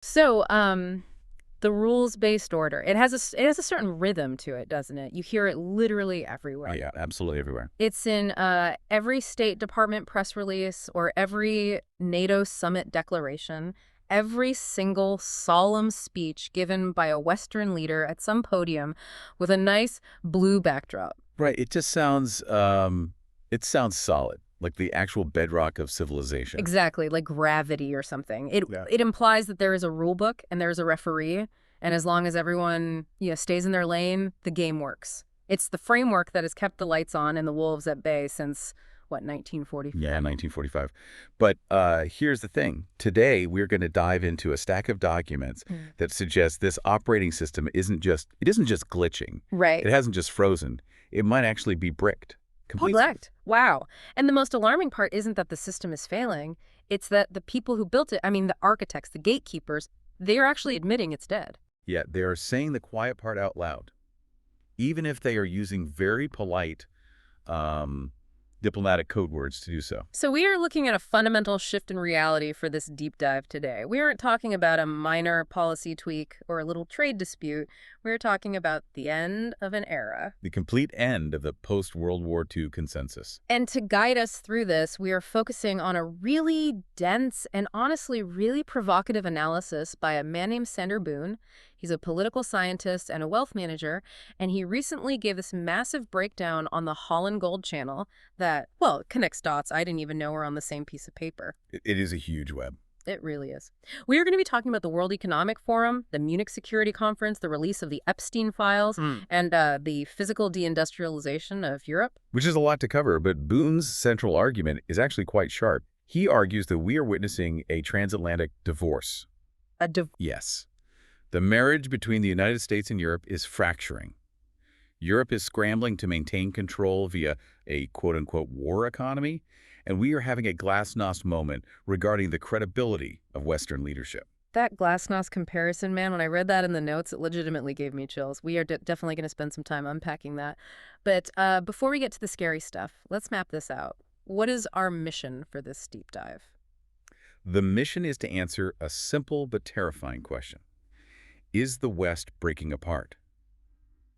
So, the rules-based order, it has a certain rhythm to it, doesn't it? You hear it literally Oh, everywhere. yeah, absolutely everywhere. It's in every State Department press release or every NATO summit declaration, every single solemn speech given by a Western leader at some podium with a nice blue backdrop. Right. It sounds solid, like the actual bedrock of civilization. Exactly, like gravity or something. It Yeah. it implies that there is a rule book and there's a referee, and as long as everyone, stays in their lane, the game works. It's the framework that has kept the lights on and the wolves at bay since what, Yeah, 1945? 1945. But here's the thing. Today, we're going to dive into a stack of documents Mm. that suggest this operating system isn't just glitching. Right. It hasn't just frozen. It might actually be bricked completely. Correct. Wow. And the most alarming part isn't that the system is failing, it's that the people who built it, I mean the architects, the gatekeepers, they're actually admitting it's dead. Yet they are saying the quiet part out loud, even if they are using very polite um, diplomatic code words to do so. So we are looking at a fundamental shift in reality for this deep dive today. We aren't talking about a minor policy tweak or a little trade dispute. We're talking about the end of an era. The complete end of the post-World War II consensus. And to guide us through this, we are focusing on a really dense and honestly really provocative analysis by a man named Sander Boone. He's a political scientist and a wealth manager, and he recently gave this massive breakdown on the Holland Gold Channel that, well, connects dots I didn't even know were on the same piece of paper. It is a huge web. It really is. We are going to be talking about the World Economic Forum, the Munich Security Conference, the release of the Epstein files, and the physical deindustrialization of Europe. Which is a lot to cover, but Boone's central argument is actually quite sharp. He argues that we are witnessing a transatlantic divorce. A div- Yes. The marriage between the United States and Europe is fracturing. Europe is scrambling to maintain control via a quote-unquote war economy, and we are having a glasnost moment regarding the credibility of Western leadership. that glasnost comparison, man, when I read that in the notes, it legitimately gave me chills. We are definitely going to spend some time unpacking that. But before we get to the scary stuff, let's map this out. What is our mission for this deep dive? The mission is to answer a simple but terrifying question. Is the West breaking apart?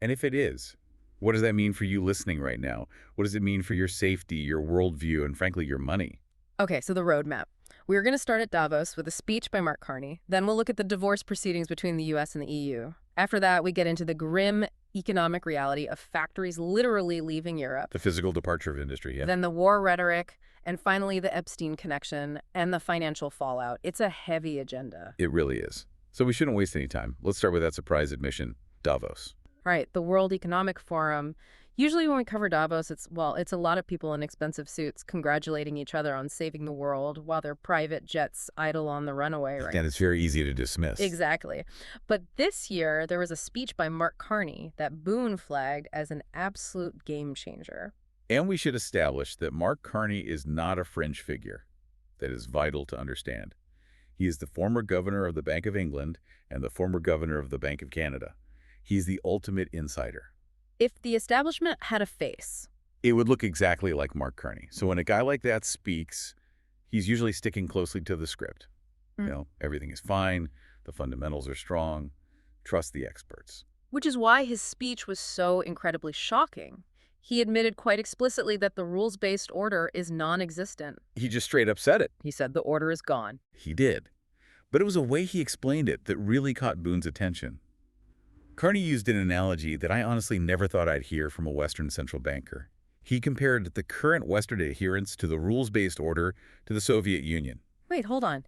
And if it is, what does that mean for you listening right now? What does it mean for your safety, your worldview, and frankly, your money? Okay, so the roadmap. We're going to start at Davos with a speech by Mark Carney. Then we'll look at the divorce proceedings between the US and the EU. After that, we get into the grim economic reality of factories literally leaving Europe. The physical departure of industry, yeah. Then the war rhetoric, and finally the Epstein connection and the financial fallout. It's a heavy agenda. It really is. So we shouldn't waste any time. Let's start with that surprise admission, Davos. Right, the World Economic Forum. Usually when we cover Davos, it's a lot of people in expensive suits congratulating each other on saving the world while their private jets idle on the runaway, right? And it's very easy to dismiss. Exactly. But this year, there was a speech by Mark Carney that Boone flagged as an absolute game changer. And we should establish that Mark Carney is not a fringe figure. That is vital to understand. He is the former governor of the Bank of England and the former governor of the Bank of Canada. He's the ultimate insider. If the establishment had a face, It would look exactly like Mark Carney. So when a guy like that speaks, he's usually sticking closely to the script. Everything is fine, the fundamentals are strong, trust the experts. which is why his speech was so incredibly shocking. He admitted quite explicitly that the rules-based order is non-existent. He just straight up said it. He said the order is gone. He did. But it was a way he explained it that really caught Boone's attention. Carney used an analogy that I honestly never thought I'd hear from a Western central banker. He compared the current Western adherence to the rules-based order to the Soviet Union. Wait, hold on.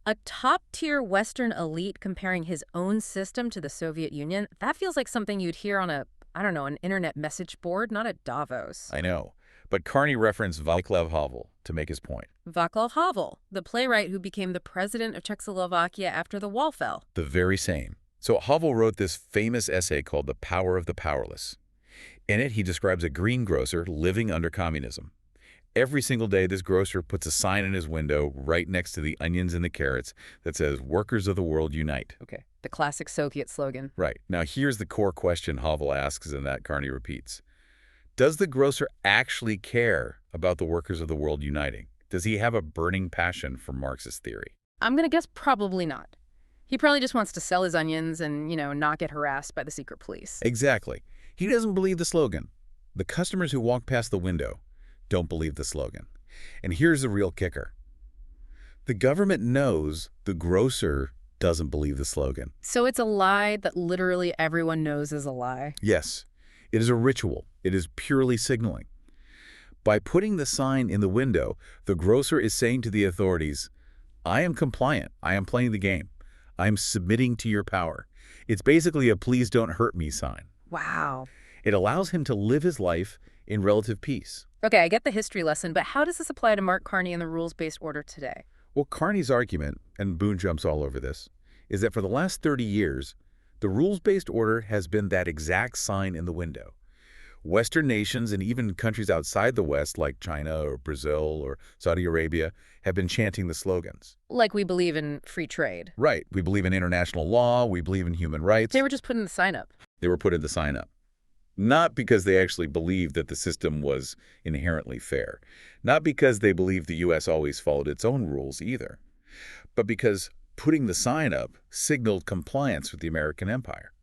A top-tier Western elite comparing his own system to the Soviet Union? That feels like something you'd hear on an internet message board, not at Davos. I know. But Carney referenced Václav Havel to make his point. Václav Havel, the playwright who became the president of Czechoslovakia after the wall fell. The very same. So Havel wrote this famous essay called The Power of the Powerless. In it, he describes a greengrocer living under communism. Every single day, this grocer puts a sign in his window right next to the onions and the carrots that says, "Workers of the world unite." Okay, the classic Soviet slogan. Right. Now, here's the core question Havel asks and that Carney repeats. Does the grocer actually care about the workers of the world uniting? Does he have a burning passion for Marxist theory? I'm going to guess probably not. He probably just wants to sell his onions and, not get harassed by the secret police. Exactly. He doesn't believe the slogan. The customers who walk past the window don't believe the slogan. And here's the real kicker. The government knows the grocer doesn't believe the slogan. So it's a lie that literally everyone knows is a lie. Yes, it is a ritual. It is purely signaling. By putting the sign in the window, the grocer is saying to the authorities, I am compliant. I am playing the game. I am submitting to your power. It's basically a please don't hurt me sign. Wow. It allows him to live his life in relative peace. Okay, I get the history lesson, but how does this apply to Mark Carney and the rules-based order today? Well, Carney's argument, and Boone jumps all over this, is that for the last 30 years, the rules-based order has been that exact sign in the window. Western nations and even countries outside the West, like China or Brazil or Saudi Arabia, have been chanting the slogans. Like we believe in free trade. Right. We believe in international law. We believe in human rights. They were just putting the sign up. They were putting the sign up. Not because they actually believed that the system was inherently fair. Not because they believed the U.S. always followed its own rules either. But because putting the sign up signaled compliance with the American empire.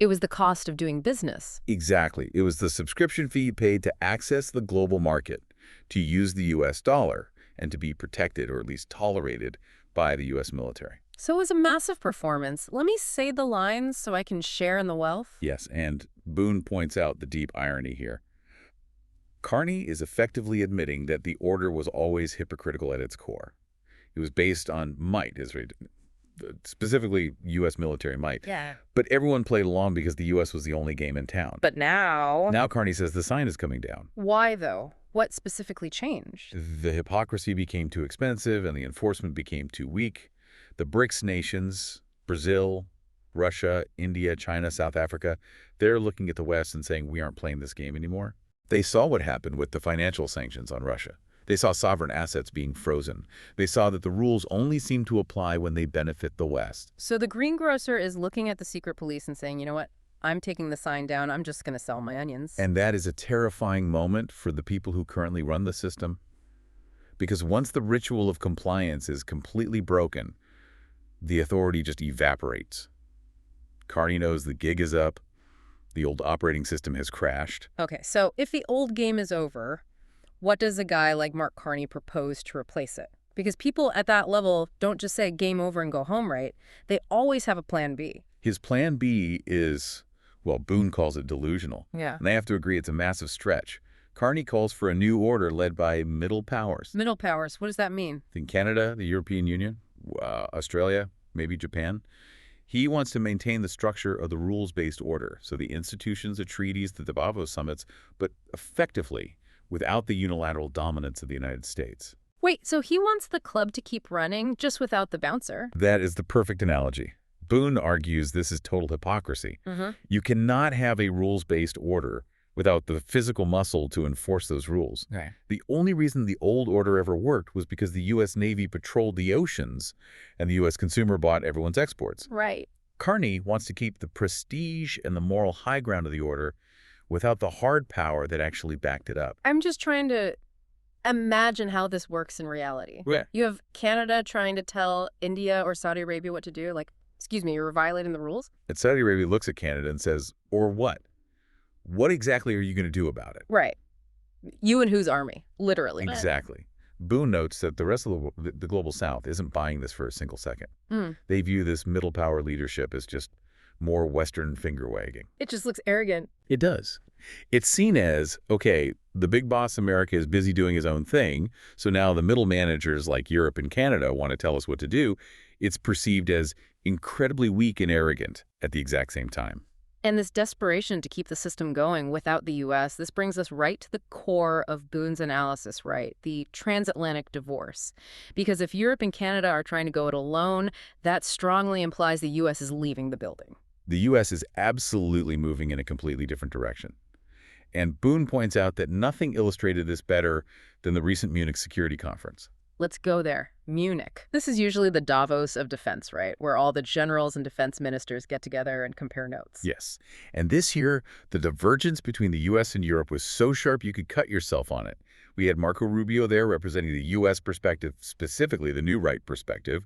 It was the cost of doing business. Exactly. It was the subscription fee paid to access the global market, to use the U.S. dollar, and to be protected or at least tolerated by the U.S. military. So it was a massive performance. Let me say the lines so I can share in the wealth. Yes, and Boone points out the deep irony here. Carney is effectively admitting that the order was always hypocritical at its core. It was based on might, specifically U.S. military might. Yeah. But everyone played along because the U.S. was the only game in town. But now... Now Carney says the sign is coming down. Why, though? What specifically changed? The hypocrisy became too expensive and the enforcement became too weak. The BRICS nations, Brazil, Russia, India, China, South Africa, they're looking at the West and saying, we aren't playing this game anymore. They saw what happened with the financial sanctions on Russia. They saw sovereign assets being frozen. They saw that the rules only seem to apply when they benefit the West. So the greengrocer is looking at the secret police and saying, you know what? I'm taking the sign down. I'm just going to sell my onions. And that is a terrifying moment for the people who currently run the system. Because once the ritual of compliance is completely broken, the authority just evaporates. Carney knows the gig is up. The old operating system has crashed. Okay, so if the old game is over, what does a guy like Mark Carney propose to replace it? Because people at that level don't just say game over and go home, right? They always have a plan B. His plan B is, well, Boone calls it delusional. Yeah. And they have to agree it's a massive stretch. Carney calls for a new order led by middle powers. Middle powers, what does that mean? In Canada, the European Union, Australia, maybe Japan. He wants to maintain the structure of the rules-based order, so the institutions, the treaties, the Davos summits, but effectively without the unilateral dominance of the United States. Wait, so he wants the club to keep running just without the bouncer? That is the perfect analogy. Boone argues this is total hypocrisy. You cannot have a rules-based order without the physical muscle to enforce those rules. Right. The only reason the old order ever worked was because the U.S. Navy patrolled the oceans and the U.S. consumer bought everyone's exports. Right. Carney wants to keep the prestige and the moral high ground of the order without the hard power that actually backed it up. I'm just trying to imagine how this works in reality. Yeah. You have Canada trying to tell India or Saudi Arabia what to do, like, excuse me, you're violating the rules? And Saudi Arabia looks at Canada and says, or what? What exactly are you going to do about it? Right. You and whose army, literally. Exactly. Boone notes that the rest of the global South isn't buying this for a single second. They view this middle power leadership as just more Western finger-wagging. It just looks arrogant. It does. It's seen as, okay, the big boss America is busy doing his own thing, so now the middle managers like Europe and Canada want to tell us what to do. It's perceived as incredibly weak and arrogant at the exact same time. And this desperation to keep the system going without the U.S., this brings us right to the core of Boone's analysis, right? The transatlantic divorce. Because if Europe and Canada are trying to go it alone, that strongly implies the U.S. is leaving the building. The U.S. is absolutely moving in a completely different direction. And Boone points out that nothing illustrated this better than the recent Munich Security Conference. Let's go there. Munich. This is usually the Davos of defense, right? Where all the generals and defense ministers get together and compare notes. Yes. And this year, the divergence between the U.S. and Europe was so sharp you could cut yourself on it. We had Marco Rubio there representing the U.S. perspective, specifically the new right perspective,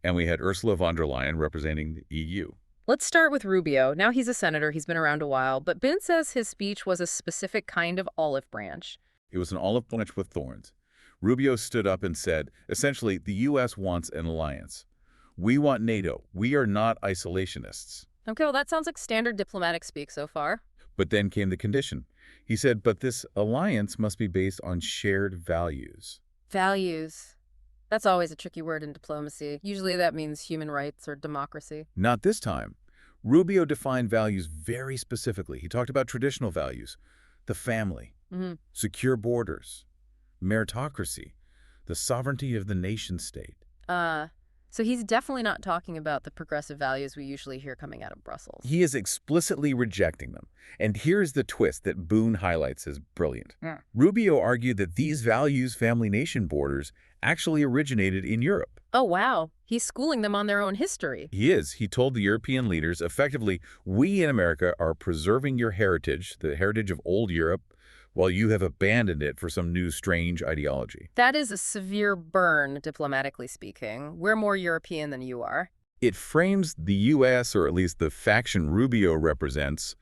And we had Ursula von der Leyen representing the EU. Let's start with Rubio. Now he's a senator. He's been around a while. But Boone says his speech was a specific kind of olive branch. It was an olive branch with thorns. Rubio stood up and said, essentially, the U.S. wants an alliance. We want NATO. We are not isolationists. Okay, well, that sounds like standard diplomatic speak so far. But then came the condition. He said, but this alliance must be based on shared values. Values. That's always a tricky word in diplomacy. Usually that means human rights or democracy. Not this time. Rubio defined values very specifically. He talked about traditional values, the family, secure borders, meritocracy, the sovereignty of the nation-state. So he's definitely not talking about the progressive values we usually hear coming out of Brussels. He is explicitly rejecting them. And here's the twist that Boone highlights as brilliant. Rubio argued that these values, family-nation borders, actually originated in Europe. Oh, wow. He's schooling them on their own history. He is. He told the European leaders, effectively, we in America are preserving your heritage, the heritage of old Europe, while you have abandoned it for some new strange ideology. That is a severe burn, diplomatically speaking. We're more European than you are. It frames the U.S., or at least the faction Rubio represents,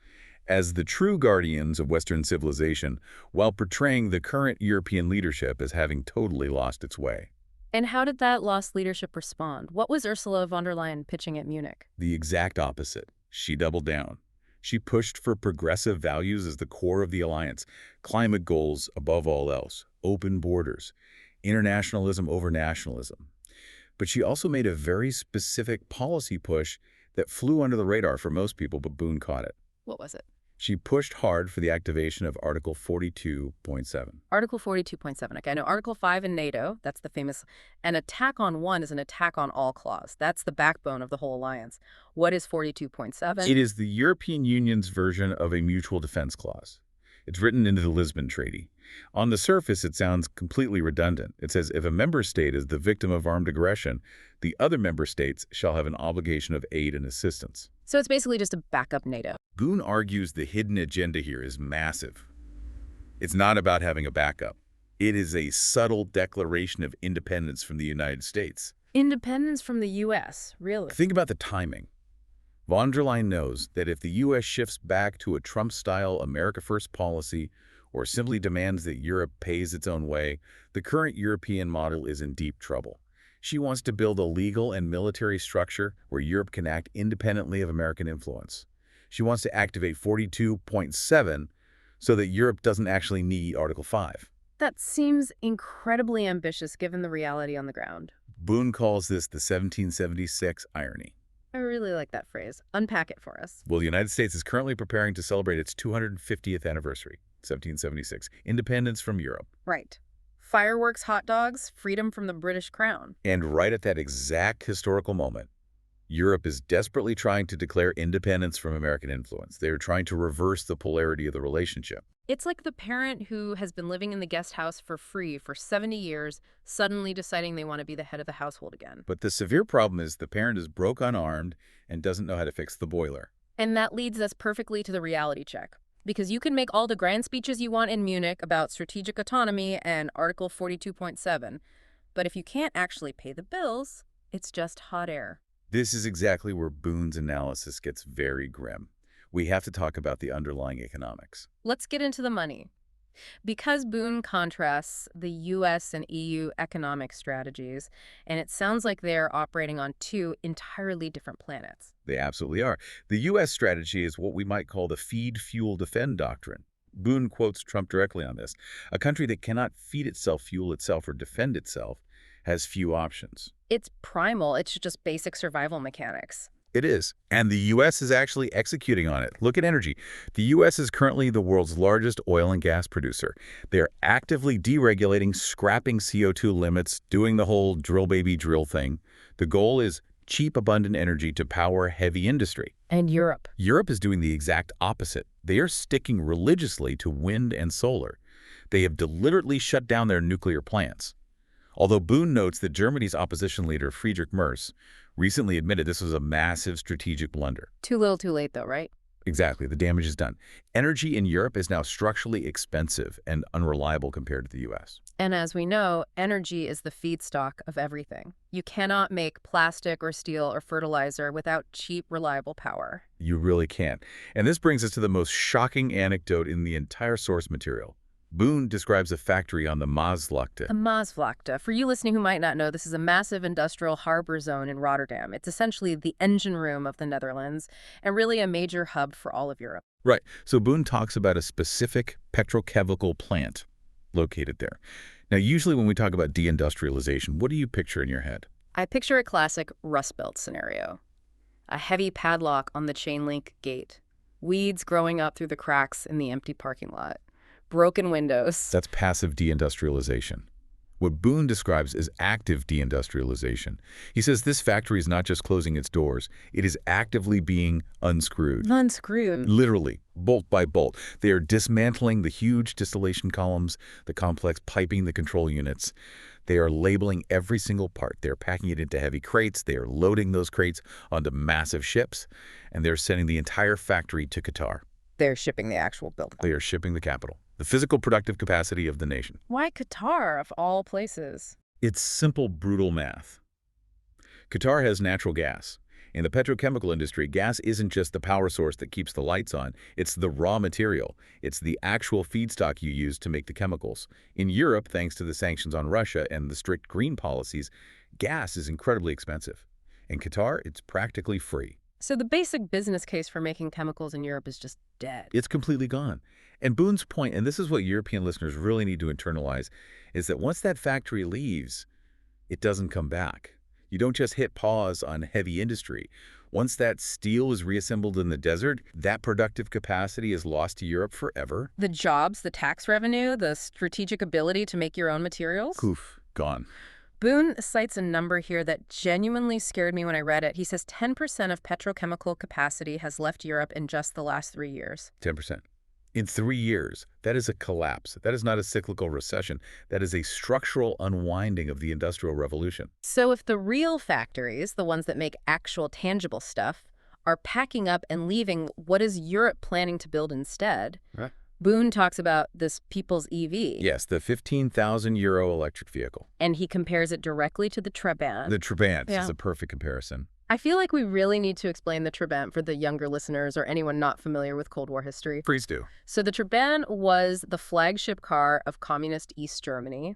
as the true guardians of Western civilization, while portraying the current European leadership as having totally lost its way. And how did that lost leadership respond? What was Ursula von der Leyen pitching at Munich? The exact opposite. She doubled down. She pushed for progressive values as the core of the alliance, climate goals above all else, open borders, internationalism over nationalism. But she also made a very specific policy push that flew under the radar for most people, but Boone caught it. What was it? She pushed hard for the activation of Article 42.7. Article 42.7. Okay, I know Article 5 in NATO, that's the famous, an attack on one is an attack on all clause. That's the backbone of the whole alliance. What is 42.7? It is the European Union's version of a mutual defense clause. It's written into the Lisbon Treaty. On the surface, it sounds completely redundant. It says if a member state is the victim of armed aggression, the other member states shall have an obligation of aid and assistance. So it's basically just a backup NATO. Boone argues the hidden agenda here is massive. It's not about having a backup. It is a subtle declaration of independence from the United States. Independence from the U.S., really? Think about the timing. Von der Leyen knows that if the U.S. shifts back to a Trump-style America First policy or simply demands that Europe pays its own way, the current European model is in deep trouble. She wants to build a legal and military structure where Europe can act independently of American influence. She wants to activate 42.7 so that Europe doesn't actually need Article 5. That seems incredibly ambitious given the reality on the ground. Boone calls this the 1776 irony. I really like that phrase. Unpack it for us. Well, the United States is currently preparing to celebrate its 250th anniversary, 1776, independence from Europe. Right. Fireworks, hot dogs, freedom from the British crown. And right at that exact historical moment, Europe is desperately trying to declare independence from American influence. They are trying to reverse the polarity of the relationship. It's like the parent who has been living in the guest house for free for 70 years, suddenly deciding they want to be the head of the household again. But the severe problem is the parent is broke unarmed and doesn't know how to fix the boiler. And that leads us perfectly to the reality check. Because you can make all the grand speeches you want in Munich about strategic autonomy and Article 42.7, but if you can't actually pay the bills, it's just hot air. This is exactly where Boone's analysis gets very grim. We have to talk about the underlying economics. Let's get into the money. Because Boone contrasts the U.S. and EU economic strategies, and it sounds like they're operating on two entirely different planets. They absolutely are. The U.S. strategy is what we might call the feed, fuel, defend doctrine. Boone quotes Trump directly on this. A country that cannot feed itself, fuel itself, or defend itself has few options. It's primal. It's just basic survival mechanics. It is. And the U.S. is actually executing on it. Look at energy. The U.S. is currently the world's largest oil and gas producer. They are actively deregulating, scrapping CO2 limits, doing the whole drill baby drill thing. The goal is cheap, abundant energy to power heavy industry. And Europe? Europe is doing the exact opposite. They are sticking religiously to wind and solar. They have deliberately shut down their nuclear plants. Although Boone notes that Germany's opposition leader, Friedrich Merz, recently admitted this was a massive strategic blunder. Too little too late, though, right? Exactly. The damage is done. Energy in Europe is now structurally expensive and unreliable compared to the U.S. And as we know, energy is the feedstock of everything. You cannot make plastic or steel or fertilizer without cheap, reliable power. You really can't. And this brings us to the most shocking anecdote in the entire source material. Boone describes a factory on the Maasvlakte. The Maasvlakte. For you listening who might not know, this is a massive industrial harbor zone in Rotterdam. It's essentially the engine room of the Netherlands and really a major hub for all of Europe. Right. So Boone talks about a specific petrochemical plant located there. Now, usually when we talk about deindustrialization, what do you picture in your head? I picture a classic Rust Belt scenario. A heavy padlock on the chain link gate. Weeds growing up through the cracks in the empty parking lot. Broken windows. That's passive deindustrialization. What Boone describes as active deindustrialization. He says this factory is not just closing its doors, it is actively being unscrewed. Unscrewed. Literally, bolt by bolt. They are dismantling the huge distillation columns, the complex piping, the control units. They are labeling every single part. They're packing it into heavy crates. They are loading those crates onto massive ships, and they're sending the entire factory to Qatar. They're shipping the actual building. They are shipping the capital, the physical productive capacity of the nation. Why Qatar, of all places? It's simple, brutal math. Qatar has natural gas. In the petrochemical industry, gas isn't just the power source that keeps the lights on. It's the raw material. It's the actual feedstock you use to make the chemicals. In Europe, thanks to the sanctions on Russia and the strict green policies, gas is incredibly expensive. In Qatar, it's practically free. So the basic business case for making chemicals in Europe is just dead. It's completely gone. And Boone's point, and this is what European listeners really need to internalize, is that once that factory leaves, it doesn't come back. You don't just hit pause on heavy industry. Once that steel is reassembled in the desert, that productive capacity is lost to Europe forever. The jobs, the tax revenue, the strategic ability to make your own materials? Poof, gone. Boone cites a number here that genuinely scared me when I read it. He says 10% of petrochemical capacity has left Europe in just the last 3 years. 10%. In 3 years, that is a collapse. That is not a cyclical recession. That is a structural unwinding of the Industrial Revolution. So if the real factories, the ones that make actual tangible stuff, are packing up and leaving, what is Europe planning to build instead? Right. Boone talks about this People's EV. Yes, the 15,000 euro electric vehicle. And he compares it directly to the Trabant. The Trabant Yeah. is a perfect comparison. I feel like we really need to explain the Trabant for the younger listeners or anyone not familiar with Cold War history. Please do. So the Trabant was the flagship car of communist East Germany.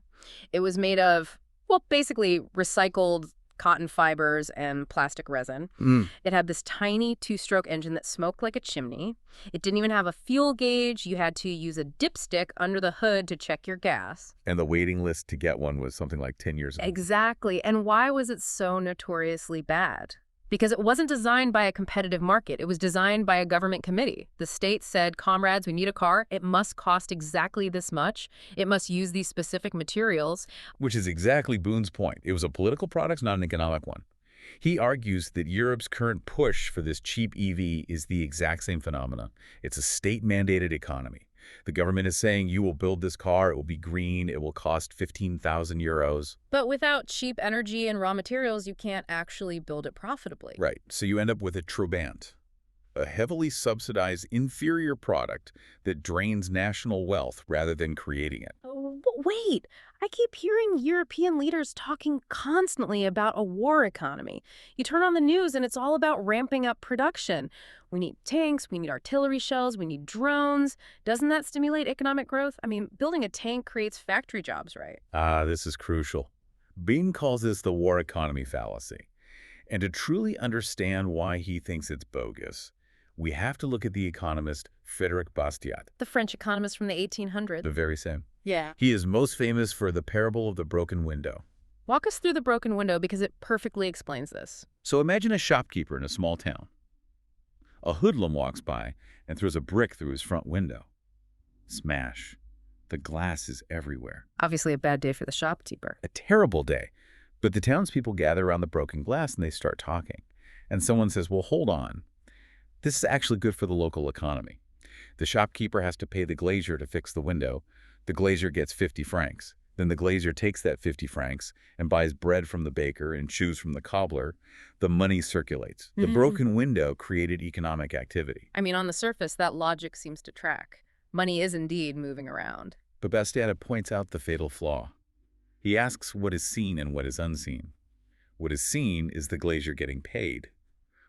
It was made of, well, basically recycled cotton fibers and plastic resin. It had this tiny two-stroke engine that smoked like a chimney. It didn't even have a fuel gauge. You had to use a dipstick under the hood to check your gas. And the waiting list to get one was something like 10 years ago. Exactly. And why was it so notoriously bad? Because it wasn't designed by a competitive market. It was designed by a government committee. The state said, comrades, we need a car. It must cost exactly this much. It must use these specific materials. Which is exactly Boone's point. It was a political product, not an economic one. He argues that Europe's current push for this cheap EV is the exact same phenomena. It's a state-mandated economy. The government is saying you will build this car, it will be green, it will cost 15,000 euros. But without cheap energy and raw materials, you can't actually build it profitably. Right, so you end up with a Trabant, a heavily subsidized inferior product that drains national wealth rather than creating it. Oh, but wait, I keep hearing European leaders talking constantly about a war economy. You turn on the news and it's all about ramping up production. We need tanks, we need artillery shells, we need drones. Doesn't that stimulate economic growth? I mean, building a tank creates factory jobs, right? This is crucial. Bean calls this the war economy fallacy. And to truly understand why he thinks it's bogus, we have to look at the economist Frédéric Bastiat. The French economist from the 1800s. The very same. Yeah. He is most famous for the parable of the broken window. Walk us through the broken window because it perfectly explains this. So imagine a shopkeeper in a small town. A hoodlum walks by and throws a brick through his front window. Smash. The glass is everywhere. Obviously a bad day for the shopkeeper. A terrible day. But the townspeople gather around the broken glass and they start talking. And someone says, well, hold on. This is actually good for the local economy. The shopkeeper has to pay the glazier to fix the window. The glazier gets 50 francs. Then the glazier takes that 50 francs and buys bread from the baker and shoes from the cobbler. The money circulates. The broken window created economic activity. I mean, on the surface, that logic seems to track. Money is indeed moving around. But Bastiata points out the fatal flaw. He asks what is seen and what is unseen. What is seen is the glazier getting paid.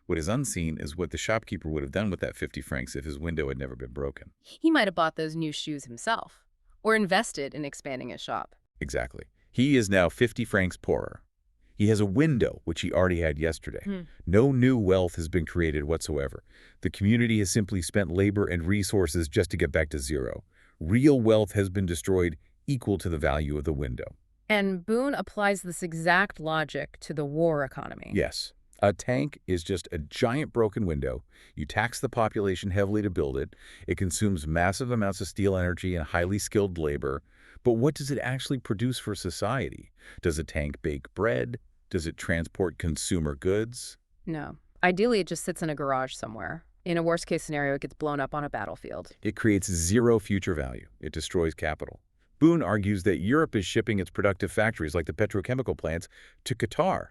What is unseen is what the shopkeeper would have done with that 50 francs if his window had never been broken. He might have bought those new shoes himself, or invested in expanding his shop. Exactly. He is now 50 francs poorer. He has a window, which he already had yesterday. No new wealth has been created whatsoever. The community has simply spent labor and resources just to get back to zero. Real wealth has been destroyed equal to the value of the window. And Boone applies this exact logic to the war economy. Yes. A tank is just a giant broken window. You tax the population heavily to build it. It consumes massive amounts of steel energy and highly skilled labor. But what does it actually produce for society? Does a tank bake bread? Does it transport consumer goods? No. Ideally, it just sits in a garage somewhere. In a worst-case scenario, it gets blown up on a battlefield. It creates zero future value. It destroys capital. Boone argues that Europe is shipping its productive factories, like the petrochemical plants, to Qatar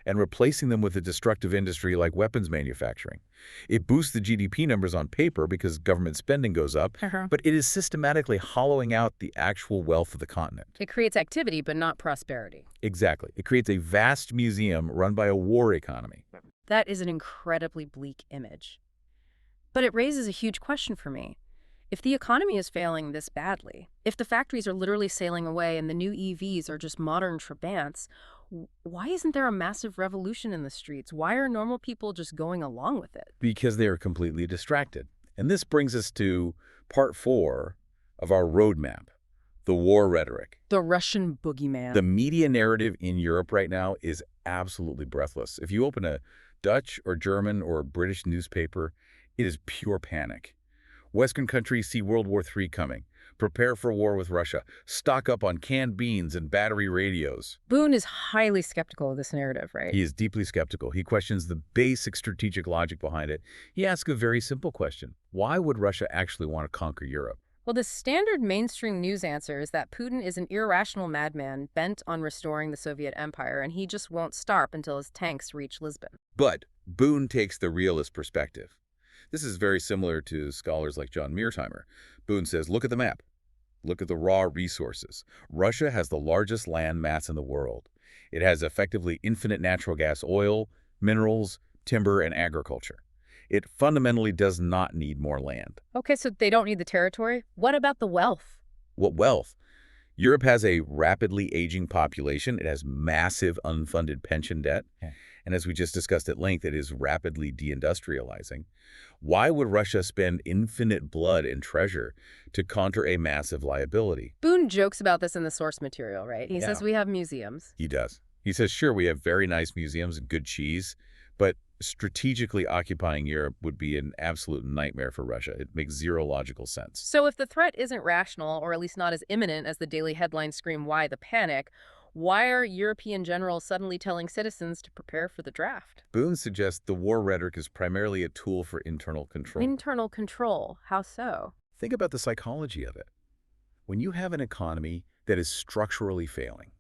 and replacing them with a destructive industry like weapons manufacturing. It boosts the GDP numbers on paper because government spending goes up, but it is systematically hollowing out the actual wealth of the continent. It creates activity, but not prosperity. Exactly. It creates a vast museum run by a war economy. That is an incredibly bleak image. But it raises a huge question for me. If the economy is failing this badly, if the factories are literally sailing away and the new EVs are just modern Trabants, why isn't there a massive revolution in the streets? Why are normal people just going along with it? Because they are completely distracted. And this brings us to part 4 of our roadmap, the war rhetoric. The Russian boogeyman. The media narrative in Europe right now is absolutely breathless. If you open a Dutch or German or British newspaper, it is pure panic. Western countries see World War III coming. Prepare for war with Russia. Stock up on canned beans and battery radios. Boone is highly skeptical of this narrative, right? He is deeply skeptical. He questions the basic strategic logic behind it. He asks a very simple question. Why would Russia actually want to conquer Europe? Well, the standard mainstream news answer is that Putin is an irrational madman bent on restoring the Soviet Empire, and he just won't stop until his tanks reach Lisbon. But Boone takes the realist perspective. This is very similar to scholars like John Mearsheimer. Boone says, look at the map. Look at the raw resources. Russia has the largest land mass in the world. It has effectively infinite natural gas, oil, minerals, timber, and agriculture. It fundamentally does not need more land. Okay, so they don't need the territory. What about the wealth? What wealth? Europe has a rapidly aging population. It has massive unfunded pension debt. And as we just discussed at length, it is rapidly deindustrializing. Why would Russia spend infinite blood and treasure to counter a massive liability? Boone jokes about this in the source material, right? He says we have museums. He does. He says, sure, we have very nice museums and good cheese, but strategically occupying Europe would be an absolute nightmare for Russia. It makes zero logical sense. So if the threat isn't rational, or at least not as imminent as the daily headlines scream, why the panic? Why are European generals suddenly telling citizens to prepare for the draft? Boone suggests the war rhetoric is primarily a tool for internal control. Internal control? How so? Think about the psychology of it. When you have an economy that is structurally failing,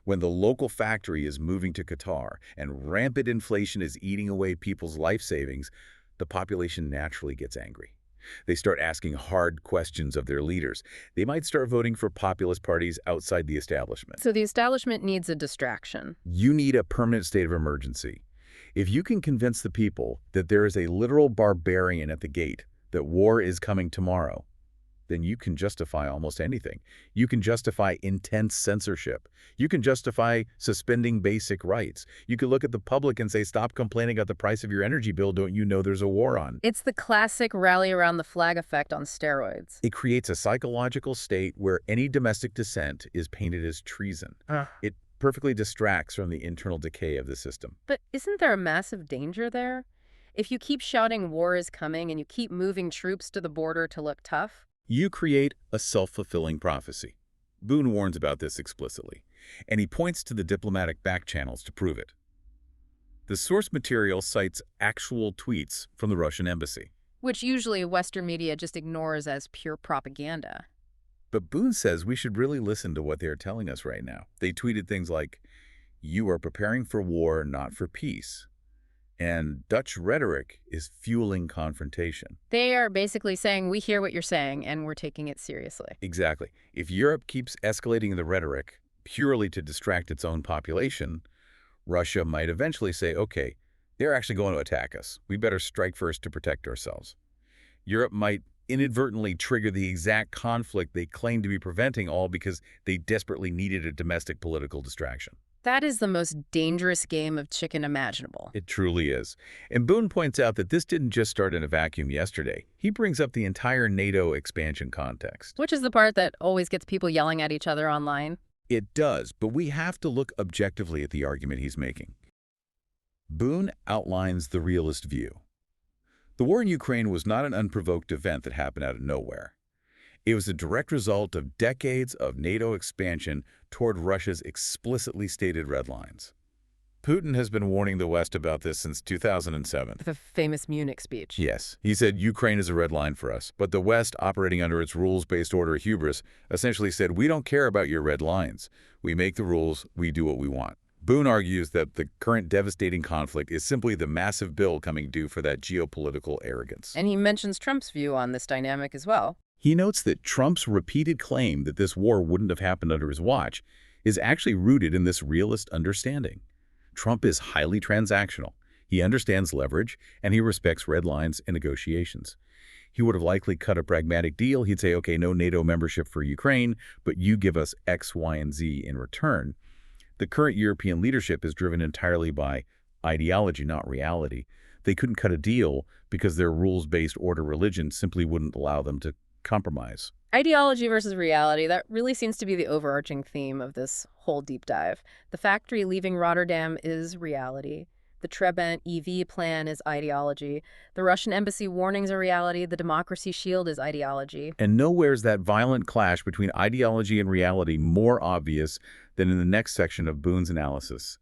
when the local factory is moving to Qatar and rampant inflation is eating away people's life savings, the population naturally gets angry. They start asking hard questions of their leaders. They might start voting for populist parties outside the establishment. So the establishment needs a distraction. You need a permanent state of emergency. If you can convince the people that there is a literal barbarian at the gate, that war is coming tomorrow, then you can justify almost anything. You can justify intense censorship. You can justify suspending basic rights. You can look at the public and say, stop complaining about the price of your energy bill. Don't you know there's a war on? It's the classic rally around the flag effect on steroids. It creates a psychological state where any domestic dissent is painted as treason. It perfectly distracts from the internal decay of the system. But isn't there a massive danger there? If you keep shouting war is coming and you keep moving troops to the border to look tough, you create a self-fulfilling prophecy. Boone warns about this explicitly, and he points to the diplomatic back channels to prove it. The source material cites actual tweets from the Russian embassy, which usually Western media just ignores as pure propaganda. But Boone says we should really listen to what they are telling us right now. They tweeted things like, "You are preparing for war, not for peace." And Dutch rhetoric is fueling confrontation. They are basically saying, we hear what you're saying, and we're taking it seriously. Exactly. If Europe keeps escalating the rhetoric purely to distract its own population, Russia might eventually say, okay, they're actually going to attack us. We better strike first to protect ourselves. Europe might inadvertently trigger the exact conflict they claim to be preventing, all because they desperately needed a domestic political distraction. That is the most dangerous game of chicken imaginable. It truly is. And Boone points out that this didn't just start in a vacuum yesterday. He brings up the entire NATO expansion context. Which is the part that always gets people yelling at each other online. It does, but we have to look objectively at the argument he's making. Boone outlines the realist view. The war in Ukraine was not an unprovoked event that happened out of nowhere. It was a direct result of decades of NATO expansion toward Russia's explicitly stated red lines. Putin has been warning the West about this since 2007. The famous Munich speech. Yes, he said Ukraine is a red line for us, but the West, operating under its rules-based order hubris, essentially said, we don't care about your red lines. We make the rules, we do what we want. Boone argues that the current devastating conflict is simply the massive bill coming due for that geopolitical arrogance. And he mentions Trump's view on this dynamic as well. He notes that Trump's repeated claim that this war wouldn't have happened under his watch is actually rooted in this realist understanding. Trump is highly transactional. He understands leverage, and he respects red lines in negotiations. He would have likely cut a pragmatic deal. He'd say, okay, no NATO membership for Ukraine, but you give us X, Y, and Z in return. The current European leadership is driven entirely by ideology, not reality. They couldn't cut a deal because their rules-based order religion simply wouldn't allow them to compromise. Ideology versus reality, that really seems to be the overarching theme of this whole deep dive. The factory leaving Rotterdam is reality. The Trebent EV plan is ideology. The Russian embassy warnings are reality. The democracy shield is ideology. And nowhere's that violent clash between ideology and reality more obvious than in the next section of Boone's analysis,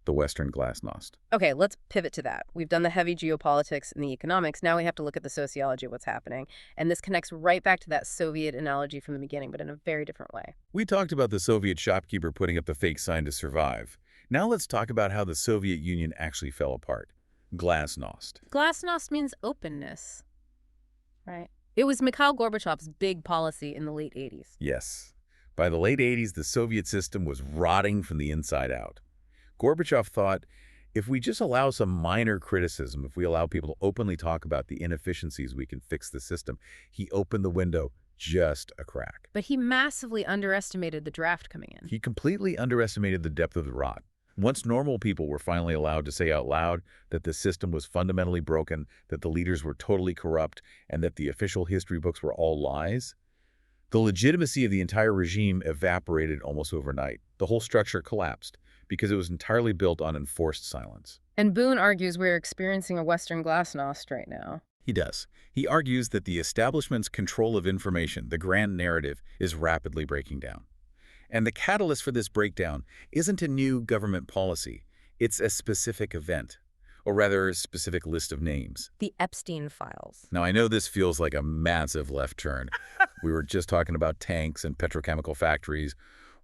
the Western glasnost. Okay, let's pivot to that. We've done the heavy geopolitics and the economics. Now we have to look at the sociology of what's happening. And this connects right back to that Soviet analogy from the beginning, but in a very different way. We talked about the Soviet shopkeeper putting up the fake sign to survive. Now let's talk about how the Soviet Union actually fell apart. Glasnost. Glasnost means openness, right? It was Mikhail Gorbachev's big policy in the late 80s. Yes. By the late 80s, the Soviet system was rotting from the inside out. Gorbachev thought, if we just allow some minor criticism, if we allow people to openly talk about the inefficiencies, we can fix the system. He opened the window just a crack. But he massively underestimated the draft coming in. He completely underestimated the depth of the rot. Once normal people were finally allowed to say out loud that the system was fundamentally broken, that the leaders were totally corrupt, and that the official history books were all lies, the legitimacy of the entire regime evaporated almost overnight. The whole structure collapsed because it was entirely built on enforced silence. And Boone argues we're experiencing a Western glasnost right now. He does. He argues that the establishment's control of information, the grand narrative, is rapidly breaking down. And the catalyst for this breakdown isn't a new government policy. It's a specific event, or rather a specific list of names. The Epstein files. Now, I know this feels like a massive left turn. We were just talking about tanks and petrochemical factories.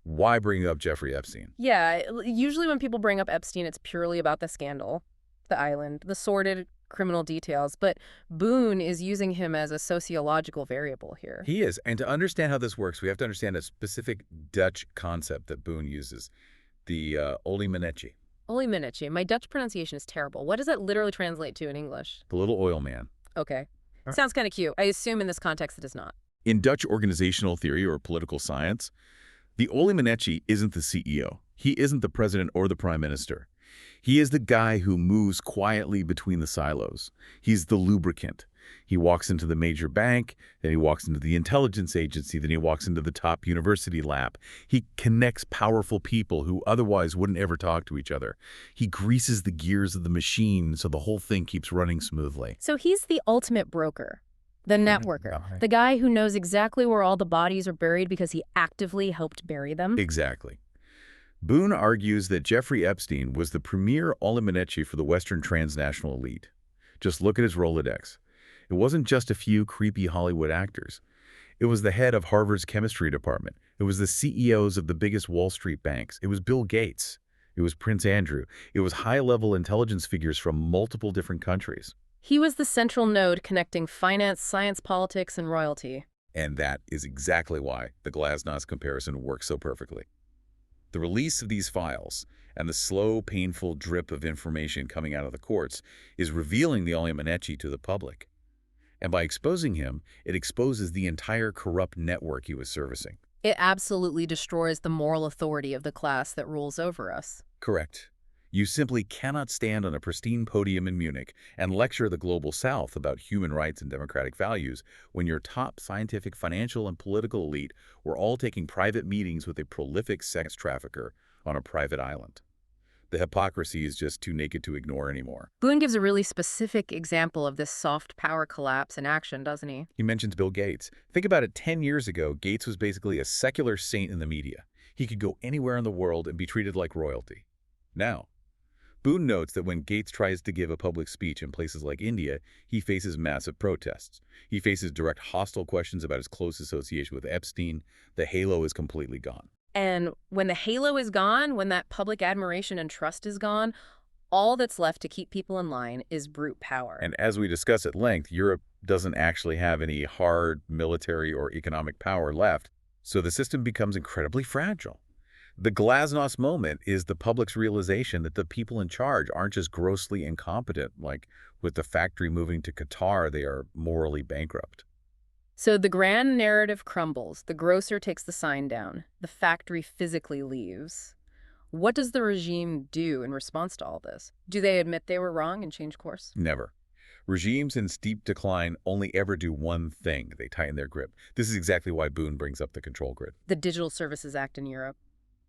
Why bring up Jeffrey Epstein? Yeah, usually when people bring up Epstein, it's purely about the scandal, the island, the sordid criminal details, but Boone is using him as a sociological variable here. He is, and to understand how this works, we have to understand a specific Dutch concept that Boone uses, the oligarchie. Oligarchie. My Dutch pronunciation is terrible. What does that literally translate to in English? The little oil man. Okay. Right. Sounds kind of cute. I assume in this context it is not. In Dutch organizational theory or political science, the oligarchie isn't the CEO. He isn't the president or the prime minister. He is the guy who moves quietly between the silos. He's the lubricant. He walks into the major bank, then he walks into the intelligence agency, then he walks into the top university lab. He connects powerful people who otherwise wouldn't ever talk to each other. He greases the gears of the machine so the whole thing keeps running smoothly. So he's the ultimate broker, the networker, the guy who knows exactly where all the bodies are buried because he actively helped bury them. Exactly. Boone argues that Jeffrey Epstein was the premier oligarch for the Western transnational elite. Just look at his Rolodex. It wasn't just a few creepy Hollywood actors. It was the head of Harvard's chemistry department. It was the CEOs of the biggest Wall Street banks. It was Bill Gates. It was Prince Andrew. It was high-level intelligence figures from multiple different countries. He was the central node connecting finance, science, politics, and royalty. And that is exactly why the Glasnost comparison works so perfectly. The release of these files and the slow, painful drip of information coming out of the courts is revealing the Olimanechi to the public. And by exposing him, it exposes the entire corrupt network he was servicing. It absolutely destroys the moral authority of the class that rules over us. Correct. You simply cannot stand on a pristine podium in Munich and lecture the global South about human rights and democratic values when your top scientific, financial, and political elite were all taking private meetings with a prolific sex trafficker on a private island. The hypocrisy is just too naked to ignore anymore. Boone gives a really specific example of this soft power collapse in action, doesn't he? He mentions Bill Gates. Think about it, 10 years ago, Gates was basically a secular saint in the media. He could go anywhere in the world and be treated like royalty. Now, Boone notes that when Gates tries to give a public speech in places like India, he faces massive protests. He faces direct hostile questions about his close association with Epstein. The halo is completely gone. And when the halo is gone, when that public admiration and trust is gone, all that's left to keep people in line is brute power. And as we discuss at length, Europe doesn't actually have any hard military or economic power left, so the system becomes incredibly fragile. The Glasnost moment is the public's realization that the people in charge aren't just grossly incompetent, like with the factory moving to Qatar, they are morally bankrupt. So the grand narrative crumbles. The grocer takes the sign down. The factory physically leaves. What does the regime do in response to all this? Do they admit they were wrong and change course? Never. Regimes in steep decline only ever do one thing. They tighten their grip. This is exactly why Boone brings up the control grid. The Digital Services Act in Europe.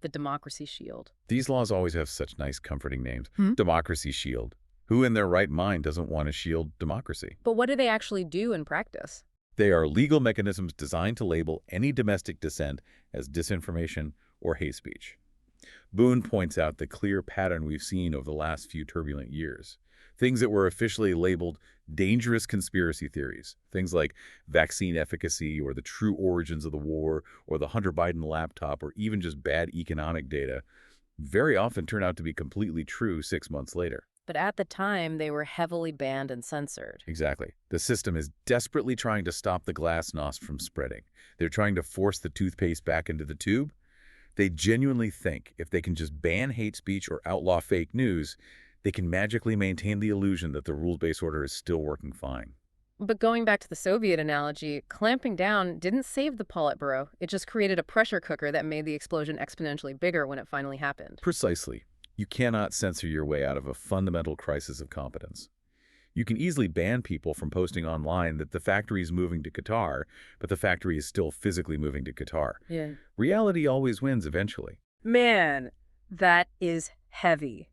The Democracy Shield. These laws always have such nice, comforting names. Hmm? Democracy Shield. Who in their right mind doesn't want to shield democracy? But what do they actually do in practice? They are legal mechanisms designed to label any domestic dissent as disinformation or hate speech. Boone points out the clear pattern we've seen over the last few turbulent years. Things that were officially labeled dangerous conspiracy theories, things like vaccine efficacy or the true origins of the war or the Hunter Biden laptop or even just bad economic data, very often turn out to be completely true 6 months later. But at the time, they were heavily banned and censored. Exactly. The system is desperately trying to stop the glasnost from spreading. They're trying to force the toothpaste back into the tube. They genuinely think if they can just ban hate speech or outlaw fake news, they can magically maintain the illusion that the rules-based order is still working fine. But going back to the Soviet analogy, clamping down didn't save the Politburo. It just created a pressure cooker that made the explosion exponentially bigger when it finally happened. Precisely. You cannot censor your way out of a fundamental crisis of competence. You can easily ban people from posting online that the factory is moving to Qatar, but the factory is still physically moving to Qatar. Yeah. Reality always wins eventually. Man, that is heavy.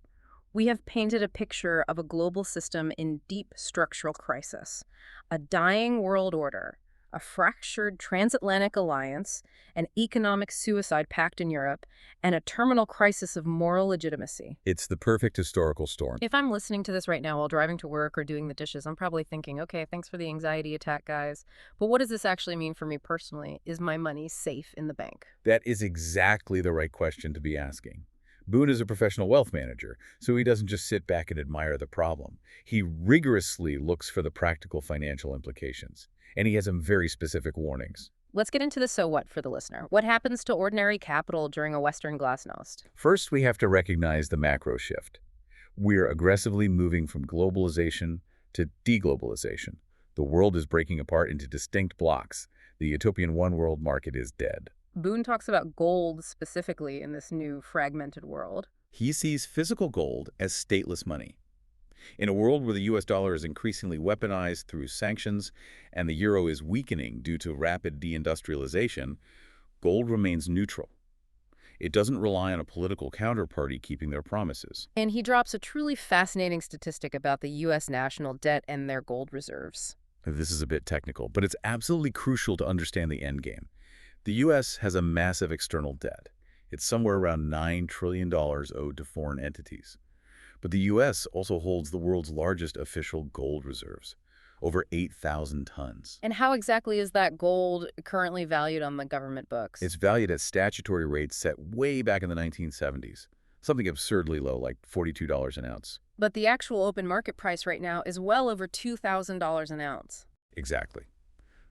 We have painted a picture of a global system in deep structural crisis, a dying world order, a fractured transatlantic alliance, an economic suicide pact in Europe, and a terminal crisis of moral legitimacy. It's the perfect historical storm. If I'm listening to this right now while driving to work or doing the dishes, I'm probably thinking, okay, thanks for the anxiety attack, guys. But what does this actually mean for me personally? Is my money safe in the bank? That is exactly the right question to be asking. Boone is a professional wealth manager, so he doesn't just sit back and admire the problem. He rigorously looks for the practical financial implications, and he has some very specific warnings. Let's get into the so what for the listener. What happens to ordinary capital during a Western glasnost? First, we have to recognize the macro shift. We're aggressively moving from globalization to deglobalization. The world is breaking apart into distinct blocks. The utopian one-world market is dead. Boone talks about gold specifically in this new fragmented world. He sees physical gold as stateless money. In a world where the U.S. dollar is increasingly weaponized through sanctions and the euro is weakening due to rapid deindustrialization, gold remains neutral. It doesn't rely on a political counterparty keeping their promises. And he drops a truly fascinating statistic about the U.S. national debt and their gold reserves. This is a bit technical, but it's absolutely crucial to understand the endgame. The U.S. has a massive external debt. It's somewhere around $9 trillion owed to foreign entities. But the U.S. also holds the world's largest official gold reserves, over 8,000 tons. And how exactly is that gold currently valued on the government books? It's valued at statutory rates set way back in the 1970s. something absurdly low, like $42 an ounce. But the actual open market price right now is well over $2,000 an ounce. Exactly.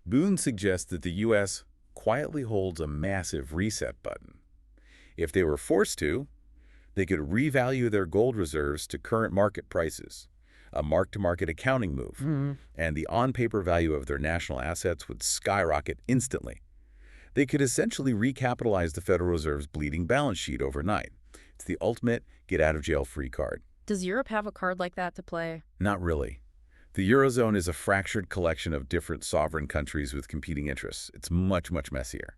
Boone suggests that the U.S. quietly holds a massive reset button. If they were forced to, they could revalue their gold reserves to current market prices, a mark-to-market accounting move, and the on-paper value of their national assets would skyrocket instantly. They could essentially recapitalize the Federal Reserve's bleeding balance sheet overnight. It's the ultimate get-out-of-jail-free card. Does Europe have a card like that to play? Not really. The Eurozone is a fractured collection of different sovereign countries with competing interests. It's much, much messier.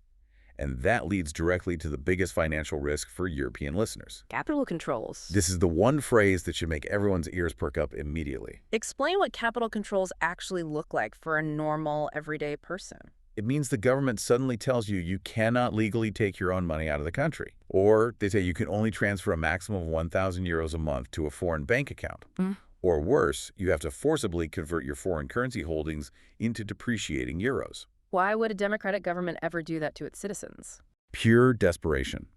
And that leads directly to the biggest financial risk for European listeners. Capital controls. This is the one phrase that should make everyone's ears perk up immediately. Explain what capital controls actually look like for a normal, everyday person. It means the government suddenly tells you you cannot legally take your own money out of the country. Or they say you can only transfer a maximum of 1,000 euros a month to a foreign bank account. Or worse, you have to forcibly convert your foreign currency holdings into depreciating euros. Why would a democratic government ever do that to its citizens? Pure desperation.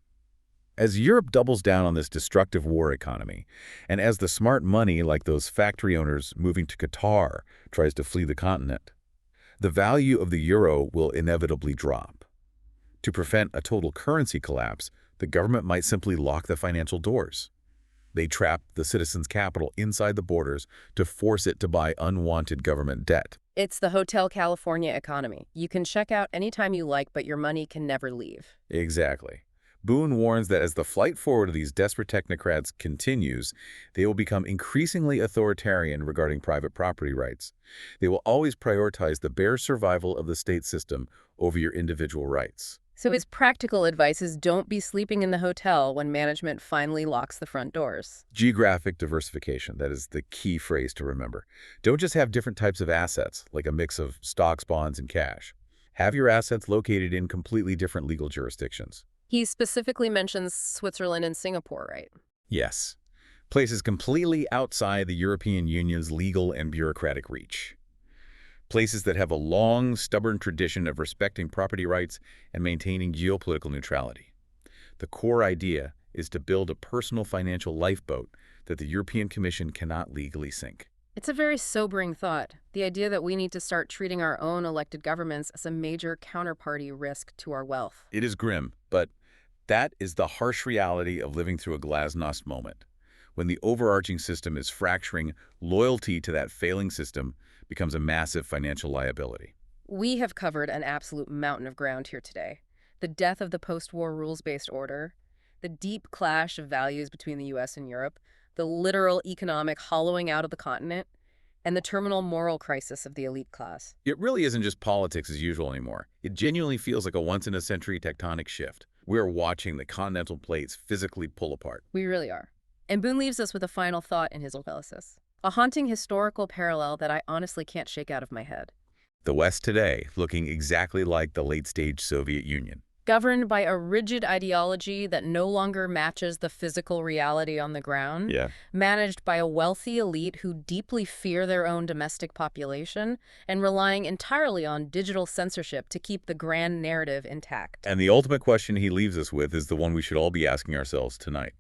As Europe doubles down on this destructive war economy, and as the smart money, like those factory owners moving to Qatar, tries to flee the continent, the value of the euro will inevitably drop. To prevent a total currency collapse, the government might simply lock the financial doors. They trap the citizens' capital inside the borders to force it to buy unwanted government debt. It's the Hotel California economy. You can check out anytime you like, but your money can never leave. Exactly. Boone warns that as the flight forward of these desperate technocrats continues, they will become increasingly authoritarian regarding private property rights. They will always prioritize the bare survival of the state system over your individual rights. So his practical advice is don't be sleeping in the hotel when management finally locks the front doors. Geographic diversification, that is the key phrase to remember. Don't just have different types of assets, like a mix of stocks, bonds, and cash. Have your assets located in completely different legal jurisdictions. He specifically mentions Switzerland and Singapore, right? Yes. Places completely outside the European Union's legal and bureaucratic reach. Places that have a long, stubborn tradition of respecting property rights and maintaining geopolitical neutrality. The core idea is to build a personal financial lifeboat that the European Commission cannot legally sink. It's a very sobering thought, the idea that we need to start treating our own elected governments as a major counterparty risk to our wealth. It is grim, but that is the harsh reality of living through a glasnost moment. When the overarching system is fracturing, loyalty to that failing system becomes a massive financial liability. We have covered an absolute mountain of ground here today. The death of the post-war rules-based order, the deep clash of values between the U.S. and Europe, the literal economic hollowing out of the continent, and the terminal moral crisis of the elite class. It really isn't just politics as usual anymore. It genuinely feels like a once-in-a-century tectonic shift. We're watching the continental plates physically pull apart. We really are. And Boone leaves us with a final thought in his analysis. A haunting historical parallel that I honestly can't shake out of my head. The West today, looking exactly like the late-stage Soviet Union. Governed by a rigid ideology that no longer matches the physical reality on the ground. Managed by a wealthy elite who deeply fear their own domestic population and relying entirely on digital censorship to keep the grand narrative intact. And the ultimate question he leaves us with is the one we should all be asking ourselves tonight.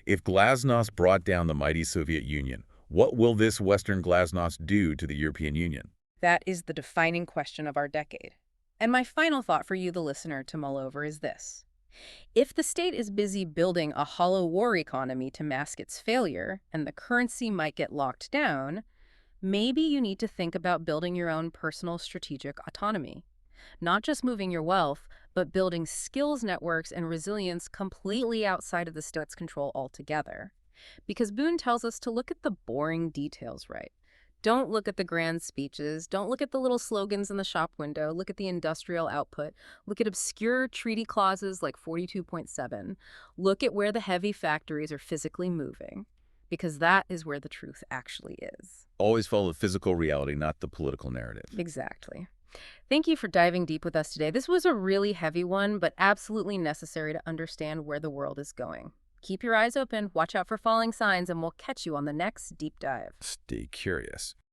If glasnost brought down the mighty Soviet Union, what will this Western glasnost do to the European Union? That is the defining question of our decade. And my final thought for you, the listener, to mull over is this. If the state is busy building a hollow war economy to mask its failure, and the currency might get locked down, maybe you need to think about building your own personal strategic autonomy. Not just moving your wealth, but building skills networks and resilience completely outside of the state's control altogether. Because Boone tells us to look at the boring details, right? Don't look at the grand speeches. Don't look at the little slogans in the shop window. Look at the industrial output. Look at obscure treaty clauses like 42.7. Look at where the heavy factories are physically moving, because that is where the truth actually is. Always follow the physical reality, not the political narrative. Exactly. Thank you for diving deep with us today. This was a really heavy one, but absolutely necessary to understand where the world is going. Keep your eyes open, watch out for falling signs, and we'll catch you on the next deep dive. Stay curious.